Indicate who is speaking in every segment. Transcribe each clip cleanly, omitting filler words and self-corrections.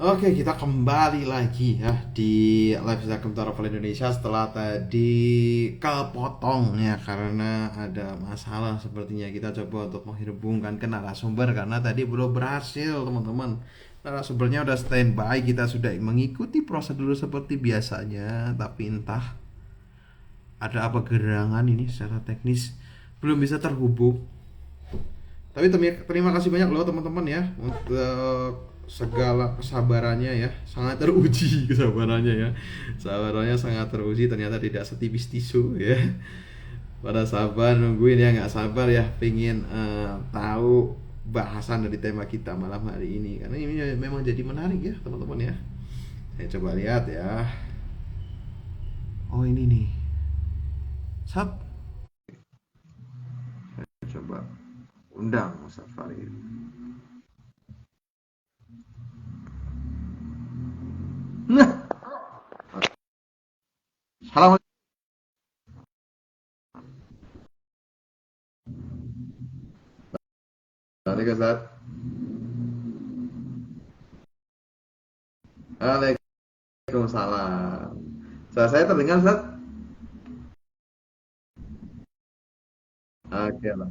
Speaker 1: Oke, kita kembali lagi ya di live Zakem Travel Indonesia setelah tadi kepotong ya karena ada masalah sepertinya. Kita coba untuk menghubungkan ke narasumber karena tadi belum berhasil, teman-teman. Narasumbernya udah standby, kita sudah mengikuti prosedur seperti biasanya, tapi entah ada apa gerangan ini secara teknis belum bisa terhubung. Tapi terima kasih banyak loh teman-teman ya untuk segala kesabarannya ya, sangat teruji kesabarannya ya. Sabarannya sangat teruji, ternyata tidak setipis tisu ya. Pada sabar nungguin ya, nggak sabar ya pengen tahu bahasan dari tema kita malam hari ini karena ini memang jadi menarik ya teman-teman ya. Saya coba lihat ya. Oh ini nih. Sat, coba undang Ustaz Farid. Nah, halo. Assalamualaikum Ustaz. Waalaikumsalam. Saya terdengar Ustaz? Oke lah.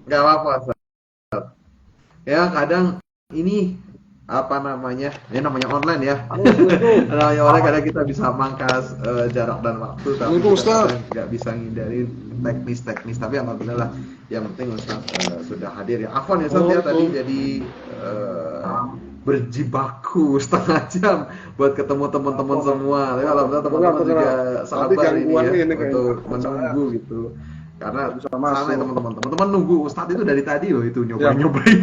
Speaker 1: Nggak apa-apa Ustaz. Ya kadang ini apa namanya? Ya namanya online ya. Namanya online kadang kita bisa mangkas jarak dan waktu, tapi
Speaker 2: Assalamualaikum
Speaker 1: juga
Speaker 2: Ustaz.
Speaker 1: kadang nggak bisa ngindarin teknis-teknis. Tapi alhamdulillah yang penting Ustaz sudah hadir ya. Afwan ya Ustaz ya tadi
Speaker 2: Assalamualaikum.
Speaker 1: jadi berjibaku setengah jam buat ketemu teman-teman semua. Tapi alhamdulillah
Speaker 2: Benar,
Speaker 1: teman-teman juga
Speaker 2: benar. Tadi
Speaker 1: sabar ini
Speaker 2: gangguan
Speaker 1: ya
Speaker 2: ini kayaknya.
Speaker 1: untuk
Speaker 2: Saya
Speaker 1: menunggu gitu. Karena
Speaker 2: bisa
Speaker 1: sana ya
Speaker 2: masuk.
Speaker 1: teman-teman nunggu Ustadz itu dari tadi loh itu
Speaker 2: Ya,
Speaker 1: nyobain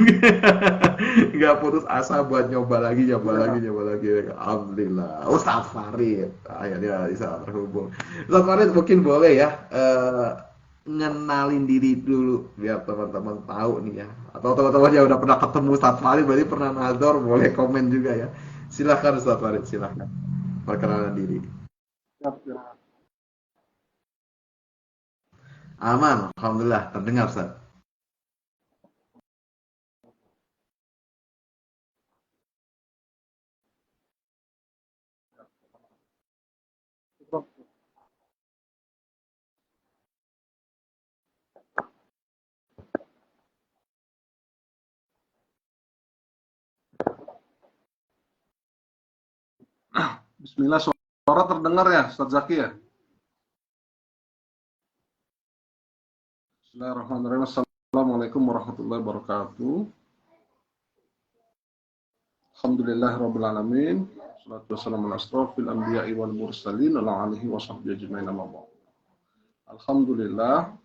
Speaker 1: nggak putus asa buat nyoba lagi. Alhamdulillah Ustadz Farid akhirnya bisa terhubung. Ustadz Farid mungkin boleh ya ngenalin diri dulu biar teman-teman tahu nih ya, atau teman-teman yang udah pernah ketemu Ustadz Farid berarti pernah nazar, boleh komen juga ya. Silahkan Ustadz Farid, silahkan perkenalan diri.
Speaker 2: siap, siap.
Speaker 1: Aman, alhamdulillah terdengar Ustadz.
Speaker 2: Bismillah, suara terdengar ya, Ustaz Zaki ya? Bismillahirrahmanirrahim. Assalamualaikum warahmatullahi wabarakatuh. Alhamdulillahirabbil alamin. Wassalatu wassalamu ala asrofil anbiya'i wal mursalin ala alihi wa sahbihi ajmain amma ba'd. Alhamdulillah.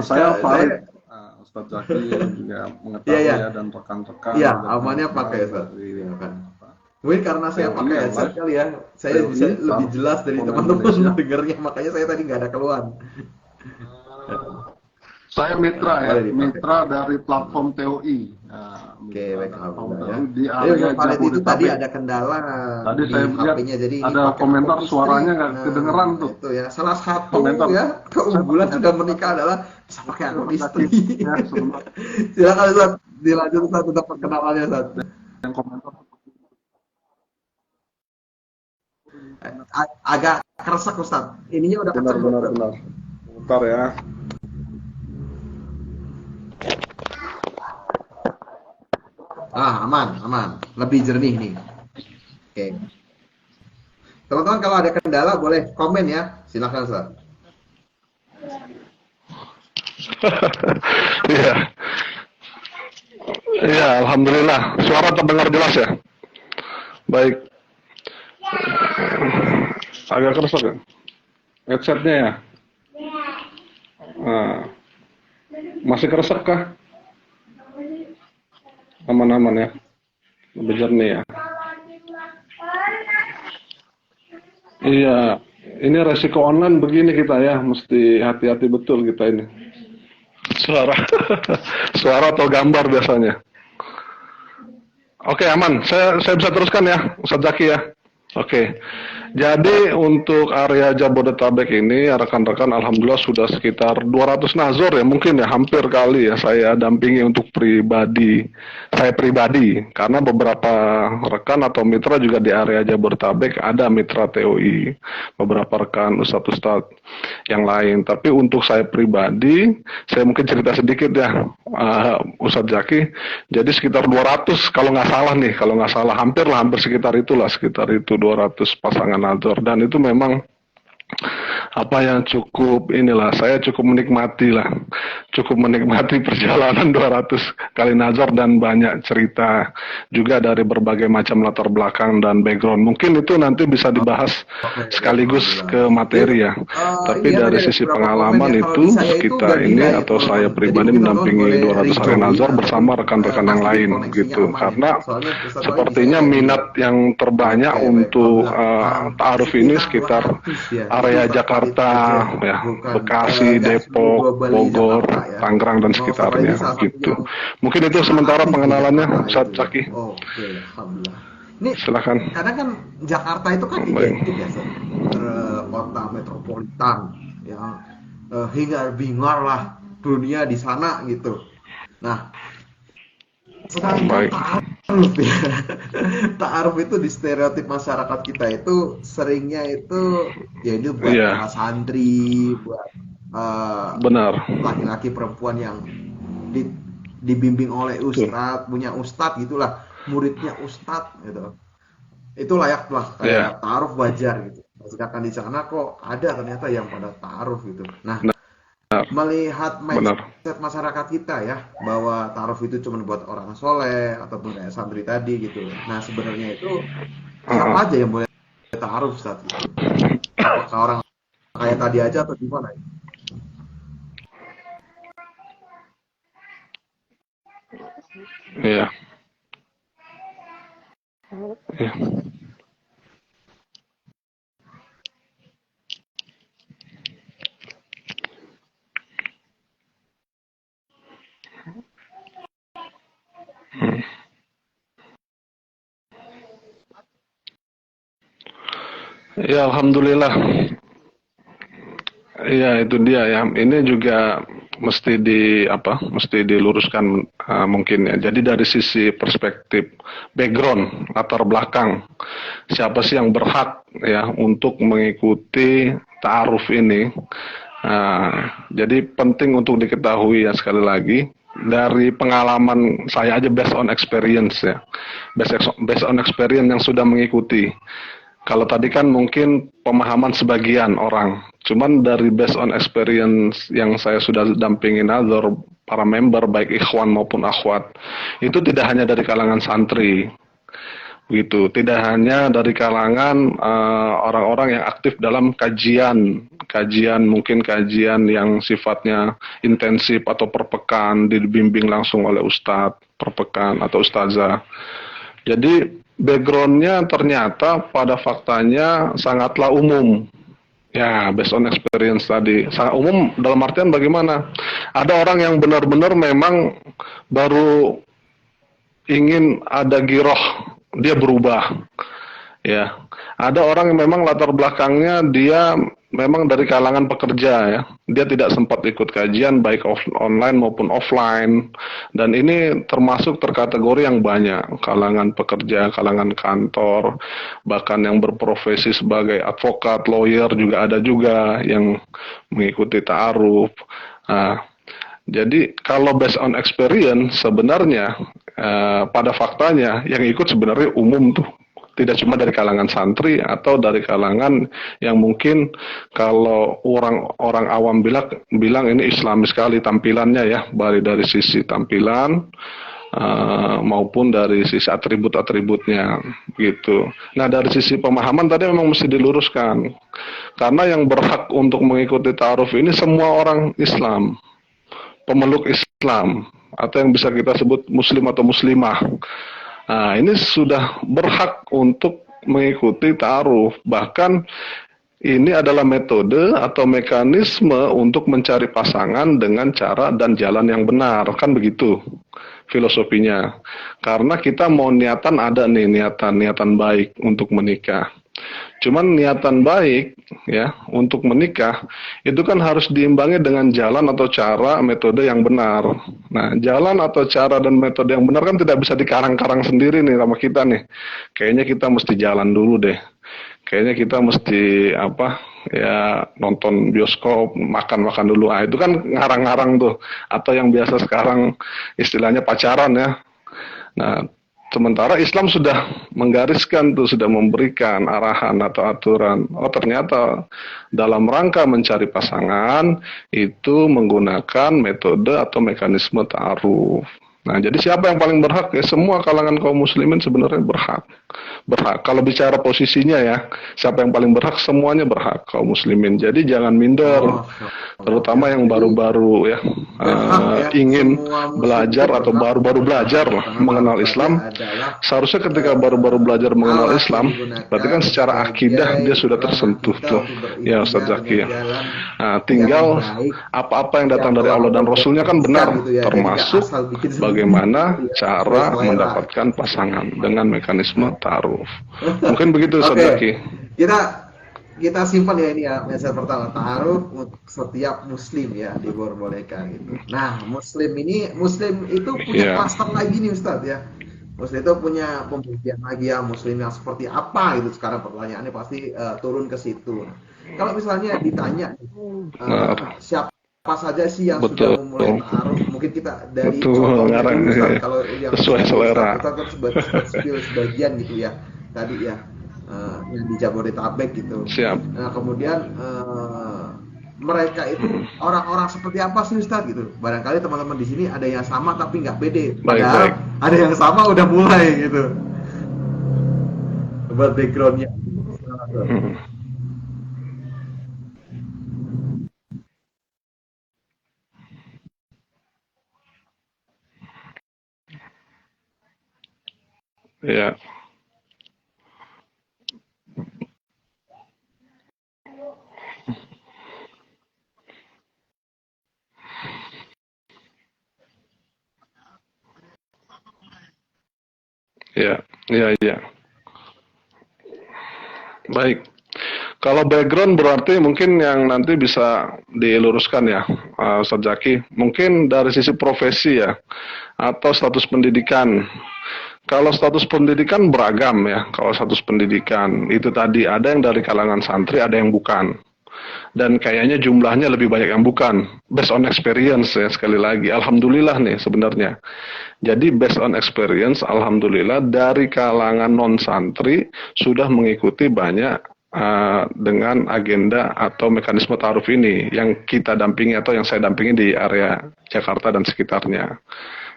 Speaker 2: Saya
Speaker 1: Kak,
Speaker 2: Farid,
Speaker 1: saya
Speaker 2: Ustaz Zaki juga
Speaker 1: iya
Speaker 2: mengetahui
Speaker 1: ya.
Speaker 2: ya dan rekan-rekan
Speaker 1: Iya,
Speaker 2: dan
Speaker 1: amannya
Speaker 2: teman-teman
Speaker 1: pakai Ustaz.
Speaker 2: dari
Speaker 1: Iya kan. Mungkin karena saya
Speaker 2: TOI
Speaker 1: pakai
Speaker 2: ya
Speaker 1: headset
Speaker 2: Mas,
Speaker 1: kali ya, saya bisa
Speaker 2: TOI
Speaker 1: lebih jelas dari
Speaker 2: Platform
Speaker 1: teman-teman
Speaker 2: Indonesia.
Speaker 1: dengarnya, makanya saya tadi nggak ada keluhan.
Speaker 2: Saya mitra ya,
Speaker 1: Boleh dipakai.
Speaker 2: mitra dari platform TOI. Nah,
Speaker 1: Oke,
Speaker 2: mitra
Speaker 1: baik
Speaker 2: dari platform
Speaker 1: alhamdulillah ya.
Speaker 2: TOI di
Speaker 1: Jadi
Speaker 2: area
Speaker 1: Ustaz Farid itu tadi
Speaker 2: Jabodetabek.
Speaker 1: ada kendala
Speaker 2: Tadi
Speaker 1: di
Speaker 2: saya lihat
Speaker 1: HP-nya, jadi ini
Speaker 2: ada
Speaker 1: pakai
Speaker 2: komentar
Speaker 1: akun istri.
Speaker 2: suaranya nggak kedengeran
Speaker 1: Nah,
Speaker 2: tuh.
Speaker 1: itu ya. Salah satu
Speaker 2: Komentar.
Speaker 1: ya
Speaker 2: Saya
Speaker 1: keunggulan
Speaker 2: pakai
Speaker 1: sudah
Speaker 2: headset.
Speaker 1: menikah adalah bisa pakai
Speaker 2: Oke,
Speaker 1: akun
Speaker 2: Ustaz Zaki.
Speaker 1: istri.
Speaker 2: Ya, sebentar.
Speaker 1: Silakan Ustaz, dilanjut Ustaz untuk perkenalannya Ustaz.
Speaker 2: Yang komentar.
Speaker 1: Agak keresek Ustaz. Ininya udah
Speaker 2: Benar,
Speaker 1: kenceng
Speaker 2: benar,
Speaker 1: belum?
Speaker 2: benar. Bentar ya.
Speaker 1: Aman, aman. Lebih jernih nih. Oke. Teman-teman kalau ada kendala boleh komen ya. Silakan Ustaz.
Speaker 2: Iya, iya, alhamdulillah. Suara terdengar jelas ya. Baik, agak keras ya. Headsetnya ya. Nah, masih keresek kah? Aman-aman ya. Lebih jernih ya. Iya, ini resiko online begini kita ya, mesti hati-hati betul kita ini. Suara, suara atau gambar biasanya. Oke, aman. Saya bisa teruskan ya, Ustaz Zaki ya. Oke. Jadi untuk area Jabodetabek ini rekan-rekan alhamdulillah sudah sekitar 200 nazor ya mungkin ya hampir kali ya saya dampingi untuk saya pribadi karena beberapa rekan atau mitra juga di area Jabodetabek ada mitra TOI beberapa rekan ustadz-ustadz yang lain tapi untuk saya pribadi saya mungkin cerita sedikit ya Ustadz Zaki jadi sekitar 200 kalau nggak salah hampir sekitar itu 200 pasangan nazar dan itu memang apa yang saya cukup menikmati perjalanan 200 kali nazar dan banyak cerita juga dari berbagai macam latar belakang dan background mungkin itu nanti bisa dibahas
Speaker 1: Oke,
Speaker 2: sekaligus
Speaker 1: alhamdullah.
Speaker 2: ke materi ya tapi
Speaker 1: Iya tadi
Speaker 2: dari
Speaker 1: ada
Speaker 2: sisi
Speaker 1: beberapa komen
Speaker 2: pengalaman
Speaker 1: ya. Kalau di
Speaker 2: itu
Speaker 1: saya itu
Speaker 2: kita
Speaker 1: udah di
Speaker 2: ini
Speaker 1: hide
Speaker 2: atau saya
Speaker 1: teman-teman. Jadi
Speaker 2: pribadi
Speaker 1: mungkin teman-teman
Speaker 2: mendampingi
Speaker 1: boleh
Speaker 2: 200 hari
Speaker 1: rejoin
Speaker 2: nazar bersama
Speaker 1: nanti
Speaker 2: rekan-rekan yang
Speaker 1: pastiin
Speaker 2: lain
Speaker 1: koneksinya
Speaker 2: gitu
Speaker 1: aman ya.
Speaker 2: karena
Speaker 1: Soalnya Ustadz Wali di sini
Speaker 2: sepertinya
Speaker 1: lagi
Speaker 2: minat yang terbanyak
Speaker 1: Oke, baik.
Speaker 2: untuk
Speaker 1: Alhamdulillah.
Speaker 2: ta'aruf ini
Speaker 1: Sekitar
Speaker 2: sekitar
Speaker 1: 200 ya. Itu
Speaker 2: area
Speaker 1: Ustadz Khalid
Speaker 2: Jakarta,
Speaker 1: aja ya.
Speaker 2: ya,
Speaker 1: Bukan
Speaker 2: Bekasi,
Speaker 1: nggak seluruh
Speaker 2: Depok,
Speaker 1: globally
Speaker 2: Bogor,
Speaker 1: Jakarta ya.
Speaker 2: Tangerang dan
Speaker 1: Memang Ustadz Khalid
Speaker 2: sekitarnya
Speaker 1: ini salah satu
Speaker 2: gitu.
Speaker 1: yang
Speaker 2: Mungkin itu
Speaker 1: sangat
Speaker 2: sementara
Speaker 1: aktif di
Speaker 2: pengenalannya,
Speaker 1: Jakarta
Speaker 2: Ustaz
Speaker 1: itu ya.
Speaker 2: Zaki.
Speaker 1: Oke, alhamdulillah. Ini
Speaker 2: Silakan.
Speaker 1: kadang kan Jakarta itu kan
Speaker 2: Baik.
Speaker 1: identik ya kota metropolitan yang hingar bingar lah dunia di sana gitu. Nah, sedangkan
Speaker 2: Baik.
Speaker 1: ta'aruf ya. Ta'aruf itu di stereotip masyarakat kita itu seringnya itu ya ini buat
Speaker 2: Iya,
Speaker 1: para santri, buat eh,
Speaker 2: benar.
Speaker 1: laki-laki perempuan yang dibimbing oleh
Speaker 2: Betul.
Speaker 1: ustadz, punya ustadz gitulah, muridnya ustadz gitu. Itu layak lah
Speaker 2: Iya,
Speaker 1: kayak ta'aruf wajar gitu. Sedangkan di sana kok ada ternyata yang pada ta'aruf gitu. Nah,
Speaker 2: benar.
Speaker 1: melihat
Speaker 2: Benar.
Speaker 1: mindset masyarakat kita ya bahwa ta'aruf itu cuma buat orang soleh ataupun kayak santri tadi gitu. Nah, sebenarnya itu siapa
Speaker 2: Heeh.
Speaker 1: aja yang boleh ta'aruf saat itu? Apakah orang kayak tadi aja atau gimana?
Speaker 2: Iya, iya. Ya, alhamdulillah. Iya, itu dia ya. Ini juga mesti diluruskan mungkin ya. Jadi dari sisi perspektif background, latar belakang, siapa sih yang berhak ya untuk mengikuti ta'aruf ini? Jadi penting untuk diketahui ya sekali lagi dari pengalaman saya aja based on experience ya, based on experience yang sudah mengikuti. Kalau tadi kan mungkin pemahaman sebagian orang, cuman dari based on experience yang saya sudah dampingi nazar para member baik ikhwan maupun akhwat, itu tidak hanya dari kalangan santri, gitu. Tidak hanya dari kalangan orang-orang yang aktif dalam mungkin kajian yang sifatnya intensif atau per pekan dibimbing langsung oleh ustadz per pekan atau ustazah. Jadi backgroundnya ternyata pada faktanya sangatlah umum. Ya, based on experience tadi. Sangat umum dalam artian bagaimana? Ada orang yang benar-benar memang baru ingin ada giroh, dia berubah. Ya, ada orang yang memang latar belakangnya dia memang dari kalangan pekerja ya. Dia tidak sempat ikut kajian baik online maupun offline. Dan ini termasuk terkategori yang banyak, kalangan pekerja, kalangan kantor, bahkan yang berprofesi sebagai advokat, lawyer juga ada juga yang mengikuti ta'aruf. Nah, jadi kalau based on experience sebenarnya pada faktanya yang ikut sebenarnya umum tuh. Tidak cuma dari kalangan santri atau dari kalangan yang mungkin kalau orang awam bilang ini Islami sekali tampilannya ya, baik dari sisi tampilan maupun dari sisi atribut-atributnya gitu. Nah dari sisi pemahaman tadi memang mesti diluruskan karena yang berhak untuk mengikuti ta'aruf ini semua orang Islam, pemeluk Islam atau yang bisa kita sebut muslim atau muslimah. Nah, ini sudah berhak untuk mengikuti ta'aruf. Bahkan ini adalah metode atau mekanisme untuk mencari pasangan dengan cara dan jalan yang benar. Kan begitu filosofinya. Karena kita mau niatan ada nih, niatan baik untuk menikah. Cuman niatan baik ya untuk menikah itu kan harus diimbangi dengan jalan atau cara metode yang benar. Nah, jalan atau cara dan metode yang benar kan tidak bisa dikarang-karang sendiri nih sama kita nih. Kayaknya kita mesti jalan dulu deh. Kayaknya kita mesti apa ya nonton bioskop, makan-makan dulu. Ah, itu kan ngarang-ngarang tuh. Atau yang biasa sekarang istilahnya pacaran ya. Nah, sementara Islam sudah menggariskan tuh, sudah memberikan arahan atau aturan. Oh, ternyata dalam rangka mencari pasangan itu menggunakan metode atau mekanisme ta'aruf. Nah, jadi siapa yang paling berhak? Ya, semua kalangan kaum muslimin sebenarnya berhak. Berhak. Kalau bicara posisinya ya, siapa yang paling berhak? Semuanya berhak kaum muslimin. Jadi jangan minder,
Speaker 1: Oh,
Speaker 2: terutama
Speaker 1: ya.
Speaker 2: yang
Speaker 1: Jadi
Speaker 2: baru-baru ya
Speaker 1: berhak ya,
Speaker 2: ingin
Speaker 1: semua muslim
Speaker 2: belajar
Speaker 1: itu
Speaker 2: atau
Speaker 1: berhak
Speaker 2: baru-baru
Speaker 1: untuk
Speaker 2: belajar
Speaker 1: tahu
Speaker 2: lah
Speaker 1: karena
Speaker 2: mengenal
Speaker 1: bahasanya
Speaker 2: Islam.
Speaker 1: adalah
Speaker 2: Seharusnya ketika baru-baru belajar mengenal
Speaker 1: alat yang
Speaker 2: Islam, berarti
Speaker 1: digunakan
Speaker 2: kan secara akidah
Speaker 1: sebagai
Speaker 2: dia sudah
Speaker 1: pegangan
Speaker 2: tersentuh
Speaker 1: kita
Speaker 2: tuh,
Speaker 1: untuk
Speaker 2: ya Ustadz
Speaker 1: berikhtiar
Speaker 2: Zaki
Speaker 1: dengan
Speaker 2: ya.
Speaker 1: jalan
Speaker 2: Nah,
Speaker 1: yang
Speaker 2: tinggal
Speaker 1: baik
Speaker 2: apa-apa yang
Speaker 1: yang
Speaker 2: datang dari
Speaker 1: telah
Speaker 2: Allah dan
Speaker 1: Allah
Speaker 2: Rasulnya kan
Speaker 1: berikan
Speaker 2: benar,
Speaker 1: gitu ya. Jadi nggak
Speaker 2: termasuk
Speaker 1: asal bikin sendiri
Speaker 2: bagaimana
Speaker 1: gitu ya, sesuai
Speaker 2: cara
Speaker 1: selera.
Speaker 2: mendapatkan pasangan dengan mekanisme ta'aruf. Mungkin begitu Ustadz
Speaker 1: Oke,
Speaker 2: Zaki.
Speaker 1: kita kita simpan ya ini ya mindset pertama taruh untuk setiap muslim ya diperbolehkan gitu. Nah muslim itu punya
Speaker 2: Iya,
Speaker 1: klaster lagi nih Ustadz ya. Muslim itu punya pembagian lagi ya muslim yang seperti apa gitu. Sekarang pertanyaannya pasti turun ke situ. Nah, kalau misalnya ditanya
Speaker 2: benar.
Speaker 1: siapa saja sih yang sudah
Speaker 2: Betul.
Speaker 1: memulai taaruf? Mungkin kita dari
Speaker 2: Betul,
Speaker 1: contohnya
Speaker 2: ngarang
Speaker 1: dulu Ustadz. Kalau yang
Speaker 2: sesuai
Speaker 1: tadi
Speaker 2: selera.
Speaker 1: Ustadz kan sebagian gitu ya. Tadi ya yang di Jabodetabek gitu.
Speaker 2: Siap.
Speaker 1: Nah, kemudian mereka itu orang-orang seperti apa sih Ustadz gitu. Barangkali teman-teman di sini ada yang sama tapi nggak pede.
Speaker 2: Baik-baik.
Speaker 1: Padahal ada yang sama udah mulai gitu. Buat backgroundnya.
Speaker 2: Hmm. Ya, ya, ya, ya. Baik. Kalau background berarti mungkin yang nanti bisa diluruskan ya, Ustadz Zaki. Mungkin dari sisi profesi ya, atau status pendidikan. Kalau status pendidikan beragam ya. Kalau status pendidikan itu tadi ada yang dari kalangan santri, ada yang bukan. Dan kayaknya jumlahnya lebih banyak yang bukan. Based on experience ya sekali lagi. Alhamdulillah nih sebenarnya. Jadi based on experience, alhamdulillah dari kalangan non santri sudah mengikuti banyak dengan agenda atau mekanisme ta'aruf ini yang kita dampingi atau yang saya dampingi di area Jakarta dan sekitarnya.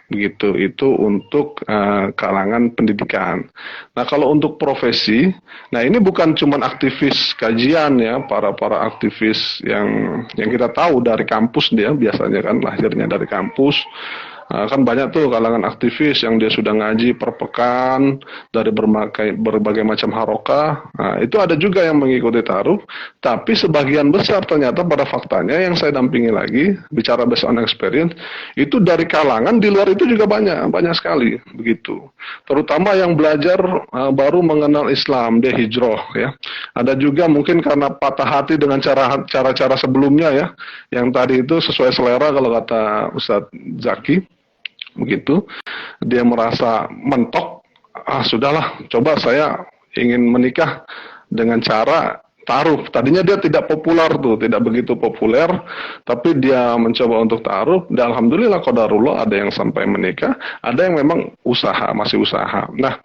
Speaker 2: Begitu itu untuk kalangan pendidikan. Nah kalau untuk profesi, nah ini bukan cuma aktivis kajian ya, para aktivis yang kita tahu dari kampus dia biasanya kan lahirnya dari kampus. Kan banyak tuh kalangan aktivis yang dia sudah ngaji per pekan dari berbagai macam harokah. Nah, itu ada juga yang mengikuti ta'aruf, tapi sebagian besar ternyata pada faktanya yang saya dampingi lagi, bicara based on experience, itu dari kalangan di luar itu juga banyak sekali begitu. Terutama yang belajar baru mengenal Islam, dia hijrah ya. Ada juga mungkin karena patah hati dengan cara-cara sebelumnya ya, yang tadi itu sesuai selera kalau kata Ustadz Zaki. Begitu dia merasa mentok, sudahlah, coba saya ingin menikah dengan cara ta'aruf. Tadinya dia tidak populer tuh, tidak begitu populer, tapi dia mencoba untuk ta'aruf, dan alhamdulillah qadarullah ada yang sampai menikah, ada yang memang masih usaha. Nah,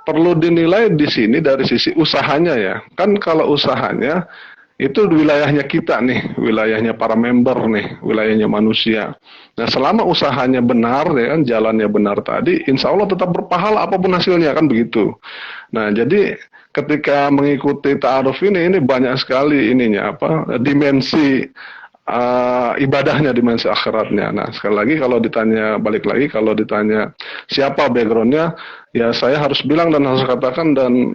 Speaker 2: perlu dinilai di sini dari sisi usahanya ya. Kan kalau usahanya itu wilayahnya kita nih, wilayahnya para member nih, wilayahnya manusia. Nah, selama usahanya benar, ya kan, jalannya benar tadi, insya Allah tetap berpahala apapun hasilnya, kan begitu. Nah, jadi ketika mengikuti ta'aruf ini banyak sekali ininya, dimensi ibadahnya, dimensi akhiratnya. Nah, sekali lagi kalau ditanya, balik lagi, kalau ditanya siapa backgroundnya, Ya, saya harus bilang dan harus katakan dan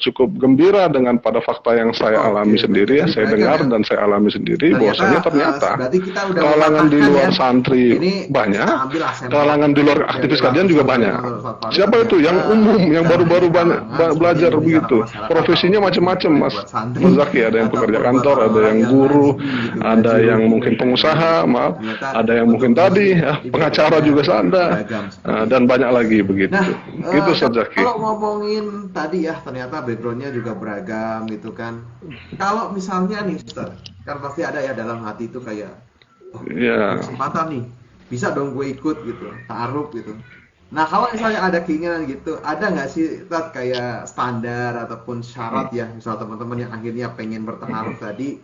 Speaker 2: cukup gembira dengan pada fakta yang saya
Speaker 1: Oke,
Speaker 2: alami
Speaker 1: baik.
Speaker 2: sendiri ya,
Speaker 1: Jadi
Speaker 2: saya
Speaker 1: beragam
Speaker 2: dengar
Speaker 1: ya.
Speaker 2: dan saya alami sendiri
Speaker 1: Ternyata
Speaker 2: bahwasanya ternyata
Speaker 1: berarti kita udah
Speaker 2: kalangan di
Speaker 1: mematahkan ya.
Speaker 2: luar santri
Speaker 1: Ini kita
Speaker 2: banyak,
Speaker 1: ambil lah sampel
Speaker 2: kalangan di luar
Speaker 1: dari
Speaker 2: aktivis
Speaker 1: live
Speaker 2: kajian juga
Speaker 1: pesantren
Speaker 2: banyak.
Speaker 1: Al Fatwa ini
Speaker 2: Siapa itu
Speaker 1: ternyata
Speaker 2: yang umum, yang
Speaker 1: bukan hanya
Speaker 2: baru-baru banyak
Speaker 1: kalangan seperti
Speaker 2: belajar
Speaker 1: Indonesia anak
Speaker 2: begitu.
Speaker 1: masyarakat
Speaker 2: Profesinya
Speaker 1: atau mungkin
Speaker 2: macam-macam,
Speaker 1: boleh
Speaker 2: Mas.
Speaker 1: buat santri
Speaker 2: Mas Zaki, ada yang pekerja
Speaker 1: ataupun buat
Speaker 2: kantor, ada
Speaker 1: orang-orang
Speaker 2: yang
Speaker 1: yang
Speaker 2: guru,
Speaker 1: ngaji gitu, ngaji
Speaker 2: ada yang
Speaker 1: rutin
Speaker 2: mungkin
Speaker 1: dan lain-lain
Speaker 2: pengusaha,
Speaker 1: gitu.
Speaker 2: maaf,
Speaker 1: Ternyata
Speaker 2: ada yang mungkin
Speaker 1: bentuk-bentuknya
Speaker 2: tadi ya,
Speaker 1: ini
Speaker 2: pengacara juga
Speaker 1: berbeda-beda gitu,
Speaker 2: ada,
Speaker 1: beragam seperti
Speaker 2: dan
Speaker 1: itu.
Speaker 2: banyak lagi
Speaker 1: Nah,
Speaker 2: begitu. Gitu, Ustaz Zaki.
Speaker 1: kalau ngomongin tadi ya, ternyata backgroundnya juga beragam gitu kan. Kalau misalnya nih, Ustaz, kan pasti ada ya dalam hati itu kayak, oh, ada
Speaker 2: Ya,
Speaker 1: kesempatan nih, bisa dong gue ikut gitu, taruh gitu. Nah, kalau misalnya ada keinginan gitu, ada nggak sih, Ustaz, kayak standar ataupun syarat ya, misal teman-teman yang akhirnya pengen bertaruh tadi,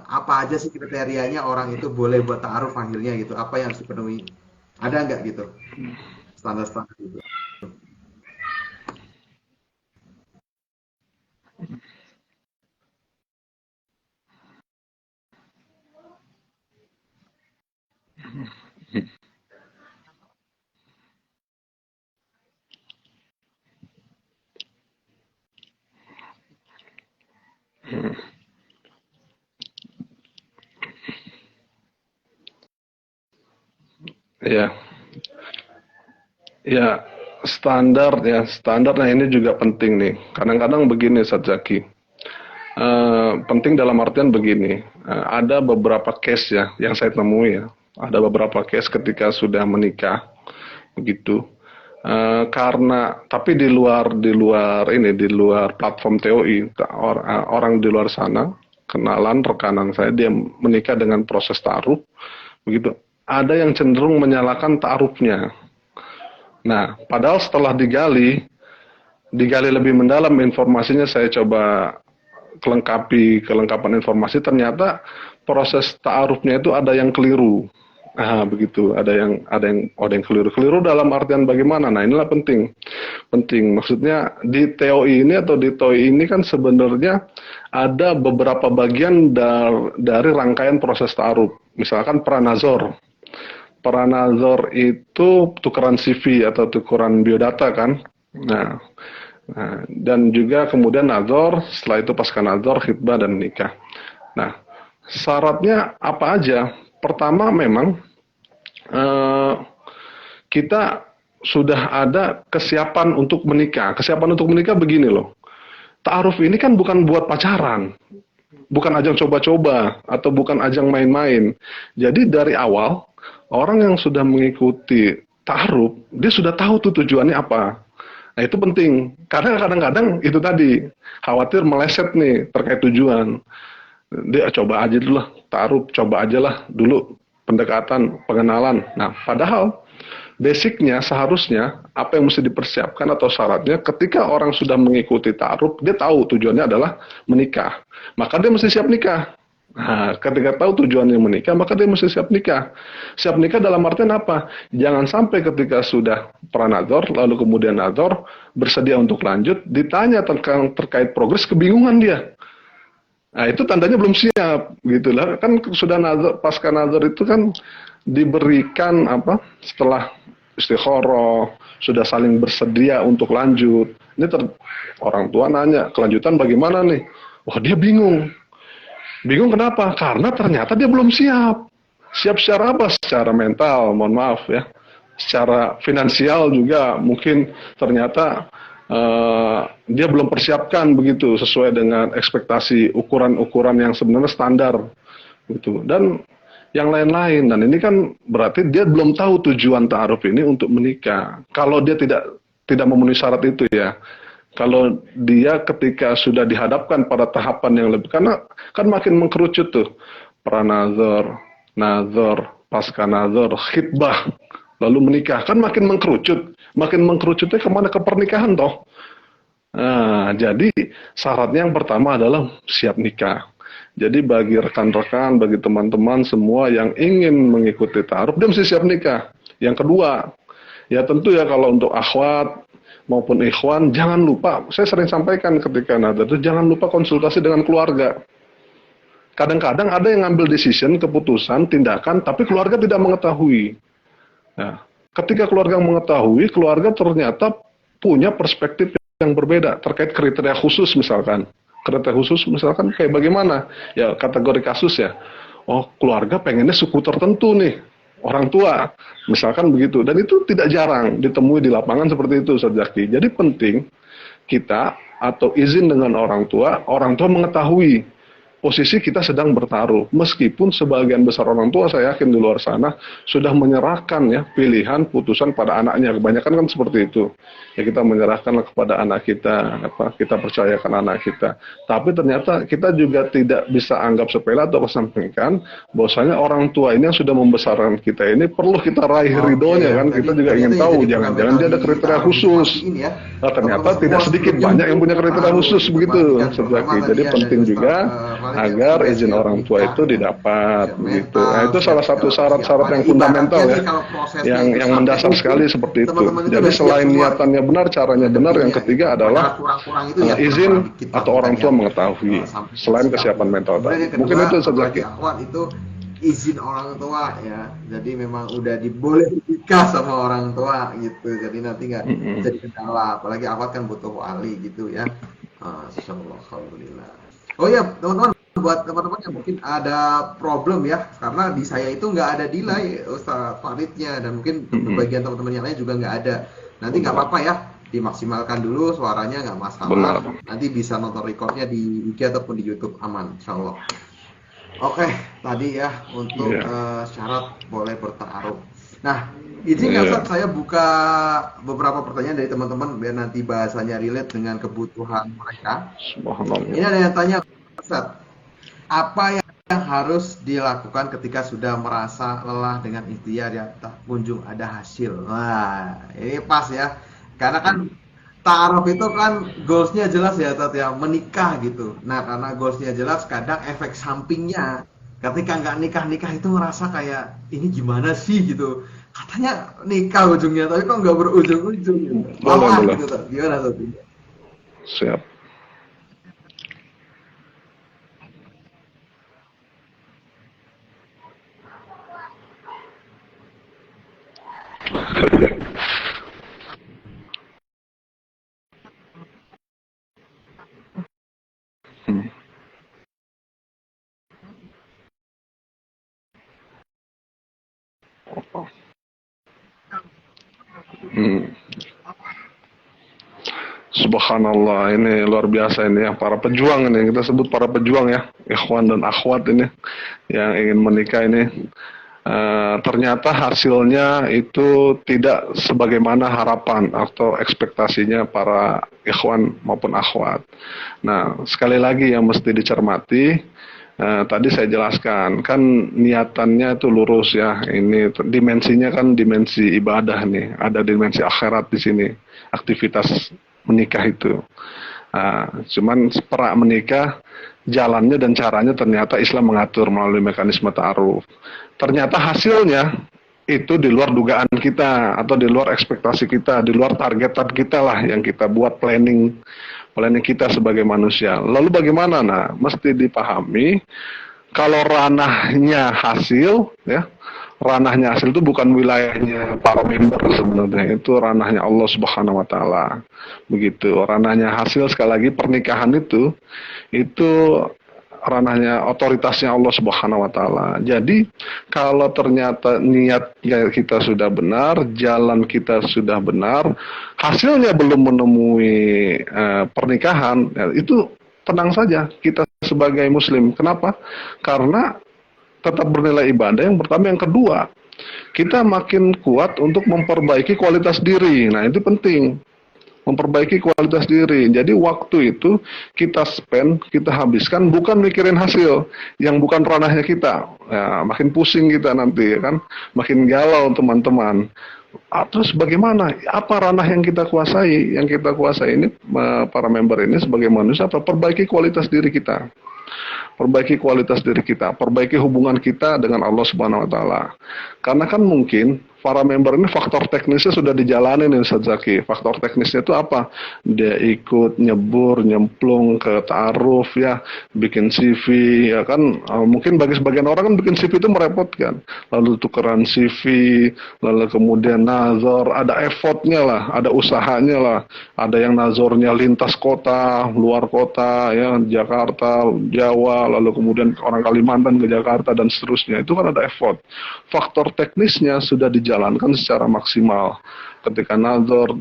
Speaker 1: apa aja sih kriterianya orang itu boleh buat taruh akhirnya gitu, apa yang harus dipenuhi? Ada nggak gitu, standar-standar gitu?
Speaker 2: ya. Ya, standar ya, standar. Nah ini juga penting nih. Kadang-kadang begini, Ustaz Zaki. Penting dalam artian begini, ada beberapa case ya yang saya temui ya. Ada beberapa case ketika sudah menikah, begitu. Karena tapi di luar ini di luar platform TOI orang di luar sana kenalan rekanan saya dia menikah dengan proses taruh begitu ada yang cenderung menyalahkan taarufnya. Nah, padahal setelah digali lebih mendalam informasinya, saya coba kelengkapan informasi, ternyata proses ta'arufnya itu ada yang keliru. Nah, begitu. Ada yang keliru dalam artian bagaimana? Nah, inilah penting. Penting. Maksudnya di TOI ini atau di TOI ini kan sebenarnya ada beberapa bagian dari rangkaian proses ta'aruf. Misalkan pranazor. Pranazor itu tukeran CV atau tukeran biodata kan. Nah, dan juga kemudian nazor, setelah itu pasca nazor, khitbah dan nikah. Nah, syaratnya apa aja? Pertama memang eh, kita sudah ada kesiapan untuk menikah. Kesiapan untuk menikah begini loh. Ta'aruf ini kan bukan buat pacaran, bukan ajang coba-coba atau bukan ajang main-main. Jadi dari awal orang yang sudah mengikuti ta'aruf, dia sudah tahu tuh tujuannya apa. Nah itu penting, karena kadang-kadang itu tadi, khawatir meleset nih terkait tujuan. Dia coba aja dulu lah, taruh, coba aja lah dulu pendekatan, pengenalan. Nah padahal basicnya seharusnya apa yang mesti dipersiapkan atau syaratnya ketika orang sudah mengikuti ta'aruf, dia tahu tujuannya adalah menikah. Maka dia mesti siap nikah. Nah, ketika tahu tujuannya menikah, maka dia mesti siap nikah. Siap nikah dalam artian apa? Jangan sampai ketika sudah pranazor, lalu kemudian nazor, bersedia untuk lanjut, ditanya terkait progres, kebingungan dia. Nah, itu tandanya belum siap, gitu lah. Kan sudah nazar, pasca nazar itu kan diberikan apa? Setelah istikharah, sudah saling bersedia untuk lanjut. Ini orang tua nanya, kelanjutan bagaimana nih? Wah, dia bingung. Bingung kenapa? Karena ternyata dia belum siap. Siap secara apa? Secara mental, mohon maaf ya. Secara finansial juga mungkin ternyata dia belum persiapkan begitu sesuai dengan ekspektasi ukuran-ukuran yang sebenarnya standar gitu. Dan yang lain-lain. Dan ini kan berarti dia belum tahu tujuan ta'aruf ini untuk menikah. Kalau dia tidak memenuhi syarat itu ya. Kalau dia ketika sudah dihadapkan pada tahapan yang lebih, karena kan makin mengkerucut tuh, pranazor, nazor, pasca nazor, khitbah, lalu menikah, kan makin mengkerucutnya kemana ke pernikahan toh. Nah, jadi syaratnya yang pertama adalah siap nikah. Jadi bagi rekan-rekan, bagi teman-teman semua yang ingin mengikuti ta'aruf, dia mesti siap nikah. Yang kedua, ya tentu ya kalau untuk akhwat maupun ikhwan, jangan lupa, saya sering sampaikan ketika nazar itu, jangan lupa konsultasi dengan keluarga. Kadang-kadang ada yang ngambil decision, keputusan, tindakan, tapi keluarga tidak mengetahui. Nah, ketika keluarga mengetahui, keluarga ternyata punya perspektif yang berbeda terkait kriteria khusus misalkan. Kriteria khusus misalkan kayak bagaimana? Ya kategori kasus ya. Oh, keluarga pengennya suku tertentu nih, orang tua, misalkan begitu. Dan itu tidak jarang ditemui di lapangan seperti itu, Ustaz Zaki. Jadi penting kita atau izin dengan orang tua mengetahui posisi kita sedang bertaruh. Meskipun sebagian besar orang tua saya yakin di luar sana sudah menyerahkan ya pilihan putusan pada anaknya. Kebanyakan kan seperti itu. Ya kita menyerahkanlah kepada anak kita, kita percayakan anak kita. Tapi ternyata kita juga tidak bisa anggap sepele atau kesampingkan bahwasanya orang tua ini yang sudah membesarkan kita ini perlu kita raih ridhonya kan. Kita juga ingin tahu jangan-jangan dia ada kriteria khusus. Nah, ternyata tidak sedikit banyak yang punya kriteria khusus begitu. Jadi penting juga agar izin orang tua itu didapat begitu. Nah, itu salah satu syarat-syarat yang fundamental ya, yang mendasar sekali seperti itu. Jadi selain niatannya benar, caranya benar, yang ketiga adalah izin atau orang tua mengetahui selain kesiapan mental tadi. Mungkin itu Ustaz.
Speaker 1: Itu izin orang tua ya, jadi memang udah diboleh nikah sama orang tua gitu, jadi nanti nggak jadi kendala, apalagi akhwat kan butuh wali gitu ya. Alhamdulillah. Oh ya teman-teman, buat teman-teman yang mungkin ada problem ya, karena di saya itu nggak ada delay Ustaz Faridnya, dan mungkin bagian teman-teman yang lain juga nggak ada. Nanti nggak apa-apa ya, dimaksimalkan dulu suaranya, nggak masalah. Nanti bisa nonton recordnya di IG ataupun di YouTube, aman insyaallah. Oke, tadi ya untuk syarat boleh bertaruh. Nah, izinkan Ustaz saya buka beberapa pertanyaan dari teman-teman biar nanti bahasanya relate dengan kebutuhan mereka. Ini ada yang tanya, Ustaz, apa yang harus dilakukan ketika sudah merasa lelah dengan ikhtiar yang tak kunjung ada hasil? Wah, ini pas ya. Karena kan ta'aruf itu kan goalsnya jelas ya, Tat, ya, menikah gitu. Nah, karena goalsnya jelas, kadang efek sampingnya ketika nggak nikah itu ngerasa kayak ini gimana sih gitu. Katanya nikah ujungnya, tapi kok nggak berujung-ujung gitu. Malah gitu, Tat. Gimana, Tat?
Speaker 2: Siap. Subhanallah, ini luar biasa ini ya, para pejuang ini, kita sebut para pejuang ya, ikhwan dan akhwat ini yang ingin menikah ini. Ternyata hasilnya itu tidak sebagaimana harapan atau ekspektasinya para ikhwan maupun akhwat. Nah, sekali lagi yang mesti dicermati, tadi saya jelaskan, kan niatannya itu lurus ya, ini dimensinya kan dimensi ibadah nih, ada dimensi akhirat di sini, aktivitas menikah itu. Cuman perak menikah, jalannya dan caranya ternyata Islam mengatur melalui mekanisme ta'aruf. Ternyata hasilnya itu di luar dugaan kita atau di luar ekspektasi kita, di luar targetan kita lah yang kita buat planning kita sebagai manusia. Lalu bagaimana? Nah, mesti dipahami kalau ranahnya hasil ya, ranahnya hasil itu bukan wilayahnya para member sebenarnya, itu ranahnya Allah Subhanahu wa taala. Begitu. Ranahnya hasil, sekali lagi pernikahan itu ranahnya otoritasnya Allah Subhanahu wa taala. Jadi kalau ternyata niat kita sudah benar, jalan kita sudah benar, hasilnya belum menemui pernikahan, ya, itu tenang saja kita sebagai muslim. Kenapa? Karena tetap bernilai ibadah yang pertama, yang kedua kita makin kuat untuk memperbaiki kualitas diri. Nah, itu penting, memperbaiki kualitas diri. Jadi waktu itu kita habiskan bukan mikirin hasil yang bukan ranahnya kita. Ya, makin pusing kita nanti ya kan, makin galau teman-teman. Terus bagaimana? Apa ranah yang kita kuasai? Yang kita kuasai ini para member ini sebagai manusia, perbaiki kualitas diri kita. perbaiki kualitas diri kita, perbaiki hubungan kita dengan Allah Subhanahu wa taala. Karena kan mungkin para member ini faktor teknisnya sudah dijalani nih Ustaz Zaki. Faktor teknisnya itu apa? Dia ikut nyebur, nyemplung ke ta'aruf ya, bikin CV ya kan. Mungkin bagi sebagian orang kan bikin CV itu merepotkan. Lalu tukeran CV, lalu kemudian nazar, ada effortnya lah, ada usahanya lah. Ada yang nazornya lintas kota, luar kota ya, Jakarta, Jawa, lalu kemudian orang Kalimantan ke Jakarta dan seterusnya. Itu kan ada effort. Faktor teknisnya sudah dijalankan secara maksimal. Ketika nazar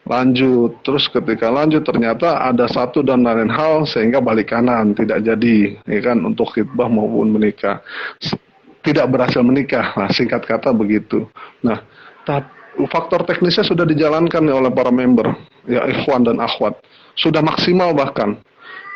Speaker 2: lanjut, terus ketika lanjut ternyata ada satu dan lain hal sehingga balik kanan, tidak jadi, ya kan, untuk khitbah maupun menikah. Tidak berhasil menikah, nah singkat kata begitu. Nah, faktor teknisnya sudah dijalankan oleh para member, ya ikhwan dan akhwat. Sudah maksimal bahkan,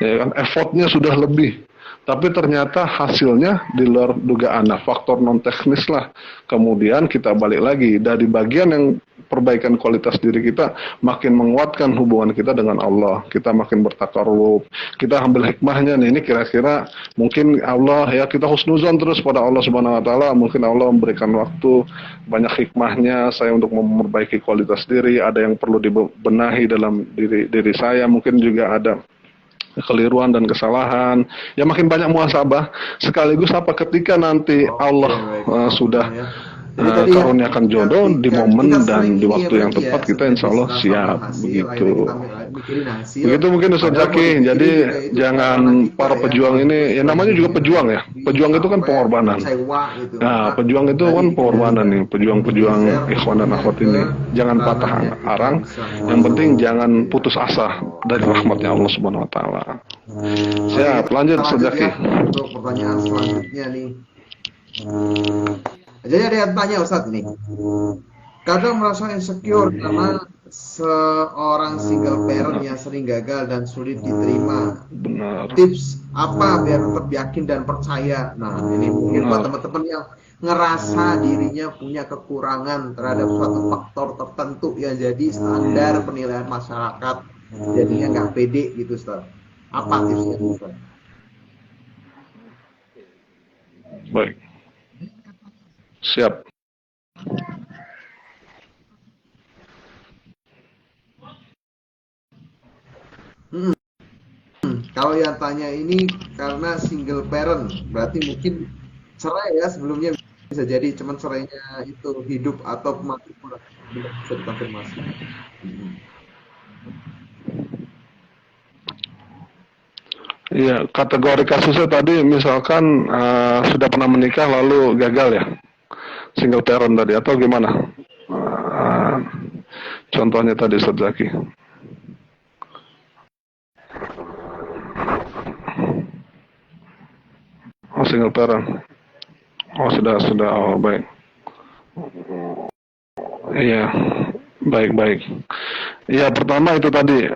Speaker 2: ya kan, effortnya sudah lebih. Tapi ternyata hasilnya di luar dugaan. Nah, faktor non teknis lah. Kemudian kita balik lagi dari bagian yang perbaikan kualitas diri kita, makin menguatkan hubungan kita dengan Allah. Kita makin bertakarrub. Kita ambil hikmahnya nih. Ini kira-kira mungkin Allah ya, kita husnuzon terus pada Allah Subhanahu wa taala. Mungkin Allah memberikan waktu banyak hikmahnya saya untuk memperbaiki kualitas diri. Ada yang perlu dibenahi dalam diri saya. Mungkin juga ada kekeliruan dan kesalahan, ya makin banyak muhasabah sekaligus apa ketika nanti Allah sudah karuniakan jodoh di momen dan di waktu yang tepat, kita insya Allah siap begitu. Begitu mungkin Ustaz Zaki. Jadi jangan para pejuang ini, ya namanya juga pejuang ya. Pejuang itu kan pengorbanan. Nah, pejuang itu kan pengorbanan nih. Pejuang-pejuang ikhwan dan akhwat ini jangan patah arang. Yang penting jangan putus asa dari rahmatnya Allah Subhanahu wa taala. Siap, lanjut Ustaz Zaki.
Speaker 1: Untuk pertanyaan selanjutnya nih. Jadi ada yang tanya Ustadz ini, kadang merasa insecure karena seorang single parent yang sering gagal dan sulit diterima.
Speaker 2: Benar.
Speaker 1: Tips apa biar tetap yakin dan percaya? Nah, ini mungkin buat teman-teman yang ngerasa dirinya punya kekurangan terhadap suatu faktor tertentu yang jadi standar penilaian masyarakat, jadinya nggak pede gitu Ustadz. Apa tipsnya Ustadz?
Speaker 2: Baik. Siap.
Speaker 1: Kalau yang tanya ini karena single parent, berarti mungkin cerai ya sebelumnya, bisa jadi cuman cerainya itu hidup atau mati, belum bisa dikonfirmasi.
Speaker 2: Iya, kategori kasusnya tadi misalkan sudah pernah menikah lalu gagal ya, single parent tadi, atau gimana? Contohnya tadi Ustaz Zaki. Oh, single parent. Oh, sudah. Oh, baik. Iya, baik. Ya, pertama itu tadi,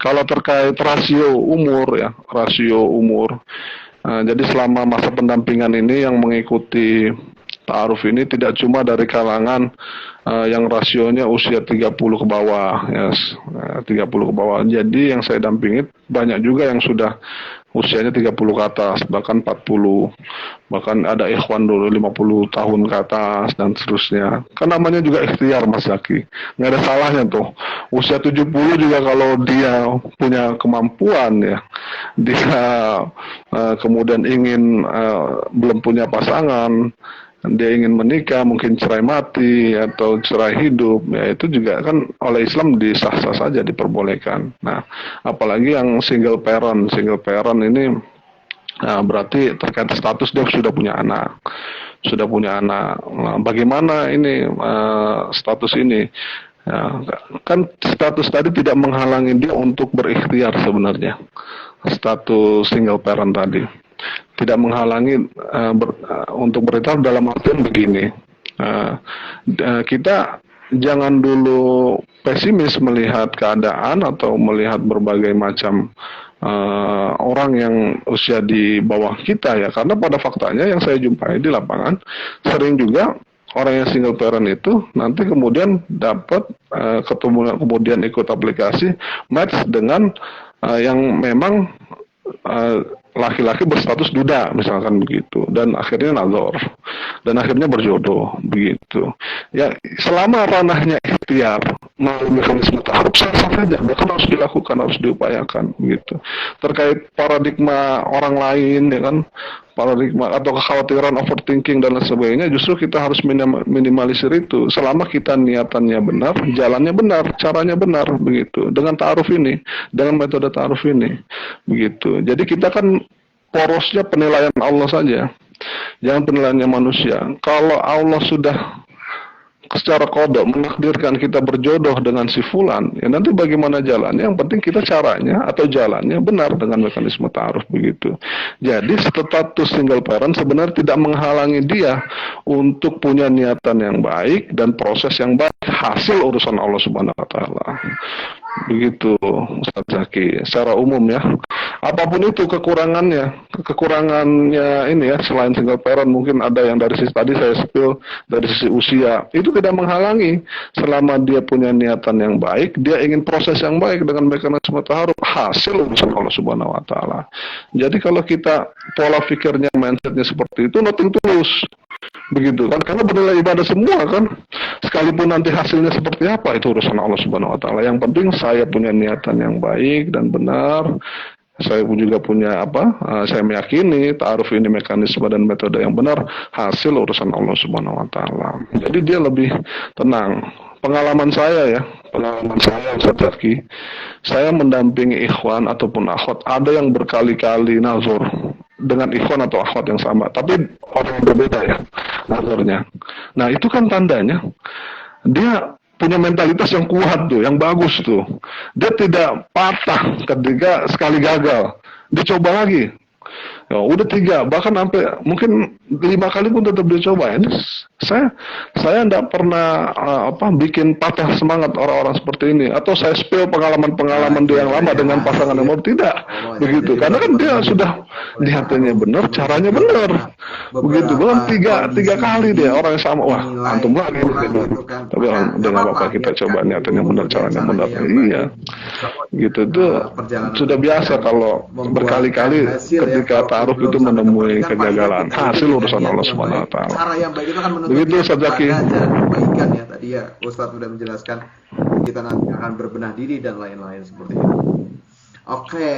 Speaker 2: kalau terkait rasio umur, jadi selama masa pendampingan ini yang mengikuti ta'aruf ini tidak cuma dari kalangan yang rasionya usia 30 ke bawah, ya, 30 ke bawah. Jadi yang saya dampingi banyak juga yang sudah usianya 30 ke atas, bahkan 40, bahkan ada ikhwan dulu 50 tahun ke atas dan seterusnya. Kan namanya juga ikhtiar Mas Zaki, nggak ada salahnya tuh. Usia 70 juga kalau dia punya kemampuan ya, dia kemudian ingin belum punya pasangan, dia ingin menikah, mungkin cerai mati atau cerai hidup, ya itu juga kan oleh Islam disah-sah saja, diperbolehkan. Nah, apalagi yang single parent ini berarti terkait status dia sudah punya anak. Nah, bagaimana ini status ini? Ya, kan status tadi tidak menghalangi dia untuk berikhtiar sebenarnya. Status single parent tadi tidak menghalangi untuk berikhtiar dalam artian begini. Kita jangan dulu pesimis melihat keadaan atau melihat berbagai macam orang yang usia di bawah kita ya, karena pada faktanya yang saya jumpai di lapangan sering juga orang yang single parent itu nanti kemudian dapat ketemu, kemudian ikut aplikasi match dengan yang memang eh, laki-laki berstatus duda misalkan begitu, dan akhirnya nazar, dan akhirnya berjodoh begitu. Ya, selama ranahnya ikhtiar melalui mekanisme taaruf, sah-sah saja, bahkan harus dilakukan, harus diupayakan begitu. Terkait paradigma orang lain, ya kan, paradigma atau kekhawatiran overthinking dan lain sebagainya, justru kita harus minimalisir itu selama kita niatannya benar, jalannya benar, caranya benar begitu, dengan ta'aruf ini, dengan metode ta'aruf ini begitu. Jadi kita kan porosnya penilaian Allah saja, jangan penilaiannya manusia. Kalau Allah sudah secara kodok menakdirkan kita berjodoh dengan si fulan, ya nanti bagaimana jalannya, yang penting kita caranya atau jalannya benar dengan mekanisme ta'aruf begitu. Jadi status single parent sebenarnya tidak menghalangi dia untuk punya niatan yang baik dan proses yang baik, hasil urusan Allah Subhanahu wa taala. Begitu Ustaz Zaki, secara umum ya. Apapun itu kekurangannya ini ya, selain single parent mungkin ada yang dari sisi tadi saya spill, dari sisi usia, itu tidak menghalangi selama dia punya niatan yang baik, dia ingin proses yang baik dengan mekanisme taharuf, hasil urusan Allah Subhanahu wa taala. Jadi kalau kita pola pikirnya, mindsetnya seperti itu, nothing tulus. Begitu kan, karena bernilai ibadah semua kan, sekalipun nanti hasilnya seperti apa itu urusan Allah Subhanahu wa taala. Yang penting saya punya niatan yang baik dan benar, saya pun juga punya saya meyakini ta'aruf ini mekanisme dan metode yang benar, hasil urusan Allah Subhanahu wa taala. Jadi dia lebih tenang. Pengalaman saya Ustaz Zaki, saya mendampingi ikhwan ataupun akhwat, ada yang berkali-kali nazar dengan ikhwan atau akhwat yang sama, tapi orang yang berbeda ya nazarnya. Nah itu kan tandanya dia punya mentalitas yang kuat tuh, yang bagus tuh. Dia tidak patah ketika sekali gagal, dicoba lagi. Ya, udah 3, bahkan sampai mungkin 5 kali pun tetap dicoba. Ini saya tidak pernah bikin patah semangat orang-orang seperti ini, atau saya spill pengalaman-pengalaman dia yang lama dengan pasangan yang baru, tidak begitu. Karena kan dia sudah niatannya benar, caranya benar. Begitu, belum tiga kali dia orang yang sama, wah antum lagi nih. Tapi udah nggak apa-apa, kita coba niatannya benar, caranya benar. Iya, gitu tuh sudah biasa kalau berkali-kali ketika ta'aruf itu menemui kegagalan, hasil urusan Allah Subhanahu wa taala.
Speaker 3: Cara yang baik itu kan menuntut
Speaker 2: begitu Ustaz Zaki.
Speaker 3: Kebaikan ya, tadi ya Ustaz sudah menjelaskan kita nanti akan berbenah diri dan lain-lain seperti itu. Oke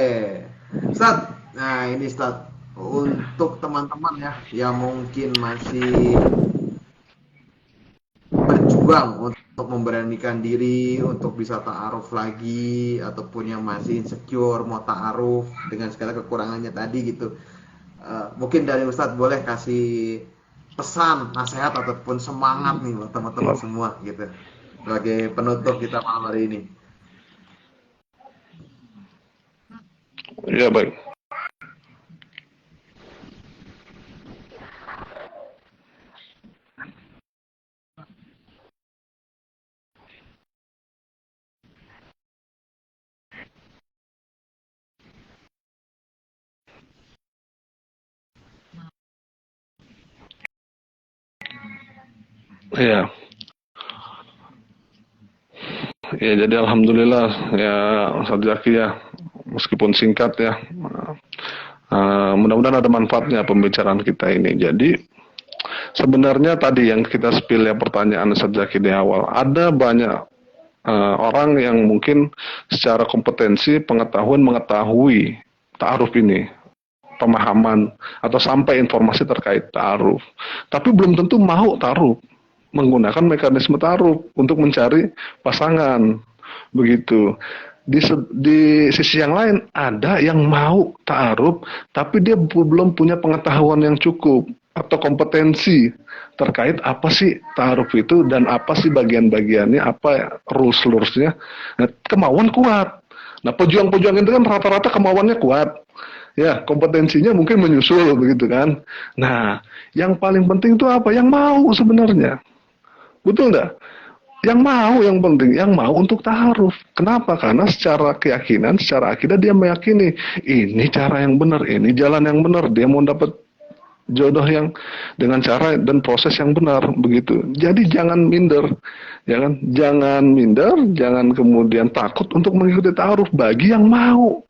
Speaker 3: Ustaz, nah ini Ustaz, untuk teman-teman ya yang mungkin masih berjuang untuk memberanikan diri untuk bisa ta'aruf lagi, ataupun yang masih insecure mau ta'aruf dengan segala kekurangannya tadi gitu, mungkin dari Ustadz boleh kasih pesan, nasihat ataupun semangat nih buat teman-teman semua gitu sebagai penutup kita malam hari ini.
Speaker 2: Ya baik. Iya. Ya, jadi alhamdulillah ya Ustaz Zaki ya, meskipun singkat ya, mudah-mudahan ada manfaatnya pembicaraan kita ini. Jadi sebenarnya tadi yang kita spill ya, pertanyaan Ustaz Zaki di awal, ada banyak orang yang mungkin secara kompetensi pengetahuan mengetahui ta'aruf ini, pemahaman atau sampai informasi terkait ta'aruf, tapi belum tentu mau ta'aruf, menggunakan mekanisme ta'aruf untuk mencari pasangan begitu. Di sisi yang lain ada yang mau ta'aruf tapi dia belum punya pengetahuan yang cukup atau kompetensi terkait apa sih ta'aruf itu dan apa sih bagian-bagiannya, apa rules-rulesnya. Nah, kemauan kuat. Nah, pejuang-pejuang itu kan rata-rata kemauannya kuat. Ya, kompetensinya mungkin menyusul begitu kan. Nah, yang paling penting itu apa? Yang mau sebenarnya. Betul enggak? Yang mau, yang penting, yang mau untuk ta'aruf. Kenapa? Karena secara keyakinan, secara akidah dia meyakini ini cara yang benar, ini jalan yang benar. Dia mau dapat jodoh yang dengan cara dan proses yang benar begitu. Jadi jangan minder, jangan minder, jangan kemudian takut untuk mengikuti ta'aruf bagi yang mau.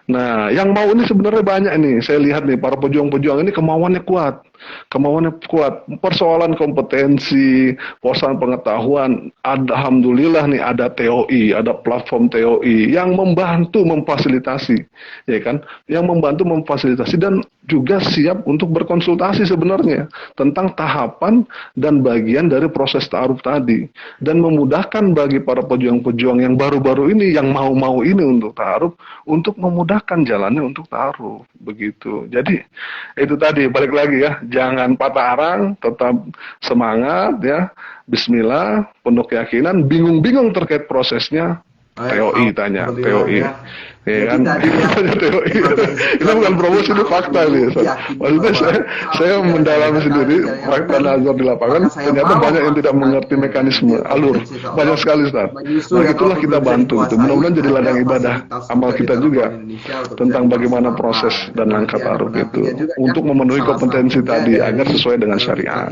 Speaker 2: Nah, yang mau ini sebenarnya banyak nih. Saya lihat nih para pejuang-pejuang ini kemauannya kuat. Kemauannya kuat. Persoalan kompetensi, persoalan pengetahuan. Alhamdulillah nih ada TOI, ada platform TOI yang membantu memfasilitasi, ya kan? Yang membantu memfasilitasi dan juga siap untuk berkonsultasi sebenarnya tentang tahapan dan bagian dari proses ta'aruf tadi dan memudahkan bagi para pejuang-pejuang yang baru-baru ini yang mau-mau ini untuk ta'aruf untuk memudahkan jalannya untuk ta'aruf begitu. Jadi itu tadi balik lagi ya, jangan patah arang, tetap semangat ya. Bismillah, penuh keyakinan, bingung-bingung terkait prosesnya. TOI tanya, TOI.
Speaker 3: Ya.
Speaker 2: Ya kan?
Speaker 3: Tadi ya,
Speaker 2: TOI. Itu bukan promosi, itu fakta nih. Maksudnya saya mendalami sendiri fakta nazar di lapangan, ternyata banyak yang tidak mengerti mekanisme, alur. Banyak sekali, Ustaz. Nah, itulah kita bantu itu. Mudah-mudahan jadi ladang ibadah amal kita juga tentang bagaimana proses dan langkah ta'aruf itu untuk memenuhi kompetensi tadi agar sesuai dengan syariat.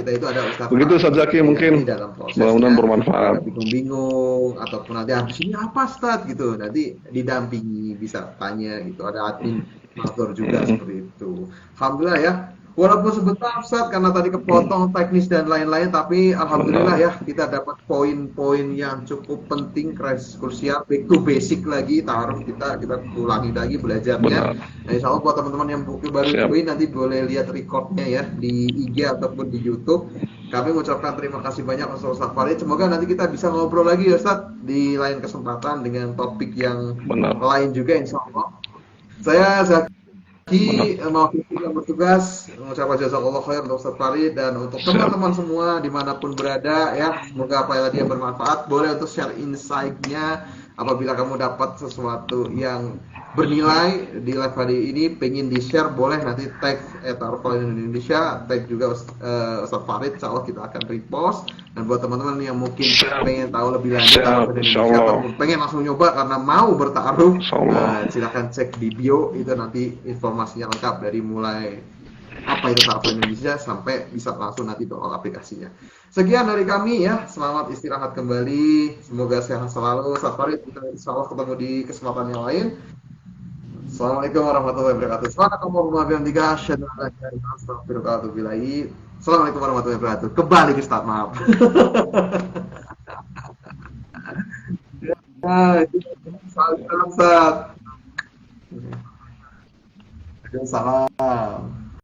Speaker 2: Begitu Ustaz Zaki, mungkin mudah-mudahan bermanfaat.
Speaker 3: Bingung ataupun nanti habis ini apa Ustaz gitu, nanti didampingi, bisa tanya gitu, ada admin motor juga seperti itu. Alhamdulillah ya, walaupun sebentar Ustaz karena tadi kepotong teknis dan lain-lain, tapi alhamdulillah ya kita dapat poin-poin yang cukup penting, krusial, back to basic lagi ta'aruf kita ulangi lagi belajarnya. Nah, insya Allah buat teman-teman yang baru join nanti boleh lihat recordnya ya di IG ataupun di YouTube. Kami mengucapkan terima kasih banyak untuk Ustaz Farid. Semoga nanti kita bisa ngobrol lagi ya Ustaz di lain kesempatan dengan topik yang lain juga insya Allah. Saya Zaki mewakili yang bertugas mengucapkan jazakallah khair untuk Ustaz Farid dan untuk teman-teman semua dimanapun berada ya. Semoga apa yang tadi bermanfaat. Boleh untuk share insight-nya apabila kamu dapat sesuatu yang bernilai di live hari ini, pengen di-share, boleh nanti tag Ta'aruf Indonesia, tag juga Ustaz Farid, insya Allah kita akan repost. Dan buat teman-teman yang mungkin pengen tahu lebih lanjut Ta'aruf Indonesia atau pengen langsung nyoba karena mau berta'aruf, silakan cek di bio, itu nanti informasinya lengkap dari mulai apa itu Ta'aruf Indonesia sampai bisa langsung nanti download aplikasinya. Sekian dari kami ya, selamat istirahat kembali, semoga sehat selalu. Ustaz Farid, kita insya Allah ketemu di kesempatan yang lain. Assalamualaikum warahmatullahi wabarakatuh. Assalamualaikum warahmatullahi wabarakatuh. Kembali ke Ustaz, maaf. Salam. Salam.